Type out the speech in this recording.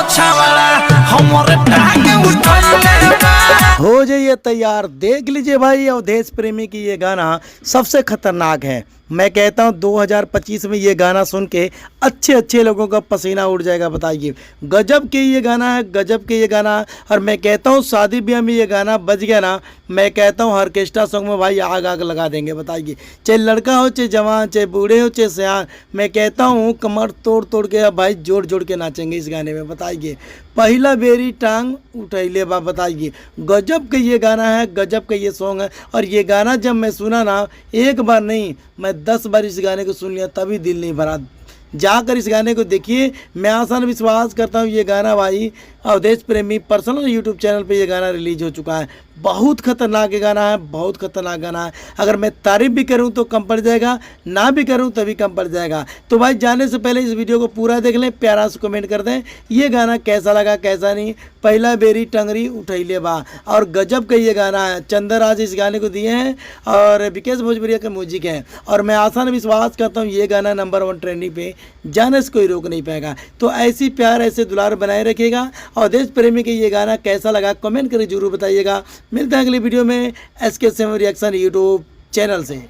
छावला हमरे टांग उठैले बा। हो जाइए तैयार, देख लीजिए भाई अवधेश प्रेमी की ये गाना सबसे खतरनाक है। मैं कहता हूँ 2025 में ये गाना सुन के अच्छे अच्छे लोगों का पसीना उड़ जाएगा। बताइए, गजब के ये गाना है, गजब के ये गाना। और मैं कहता हूँ शादी ब्याह में ये गाना बज गया ना, मैं कहता हूँ ऑर्केस्ट्रा सॉन्ग में भाई आग आग लगा देंगे। बताइए, चाहे लड़का हो, चाहे जवान, चाहे बूढ़े हो, चाहे सयान, मैं कहता हूँ कमर तोड़ तोड़ के भाई जोड़ जोड़ के नाचेंगे इस गाने में। बताइए, पहला बेरी टांग उठैले बा। बताइए, गजब का ये गाना है, गजब का ये सॉन्ग है। और ये गाना जब मैं सुना ना, एक बार नहीं मैं 10 बार इस गाने को सुन लिया, तभी दिल नहीं भरा। जाकर इस गाने को देखिए। मैं आसान विश्वास करता हूँ ये गाना भाई अवधेश प्रेमी पर्सनल यूट्यूब चैनल पे ये गाना रिलीज हो चुका है। बहुत खतरनाक ये गाना है, बहुत खतरनाक गाना है। अगर मैं तारीफ भी करूँ तो कम पड़ जाएगा, ना भी करूँ तभी कम पड़ जाएगा। तो भाई जाने से पहले इस वीडियो को पूरा देख लें, प्यारा से कमेंट कर दें ये गाना कैसा लगा कैसा नहीं। पहला बेरी टंगरी उठैले बा, और गजब का ये गाना है। चंदर आज इस गाने को दिए हैं और विकेश भोजपुरिया का म्यूजिक है। और मैं आसान विश्वास करता हूँ ये गाना नंबर 1 ट्रेंडिंग पे जाने से कोई रोक नहीं पाएगा। तो ऐसी प्यार ऐसे दुलार बनाए रखिएगा। अवधेश प्रेमी के ये गाना कैसा लगा कमेंट करके जरूर बताइएगा। मिलते हैं अगली वीडियो में SK7 रिएक्शन यूट्यूब चैनल से।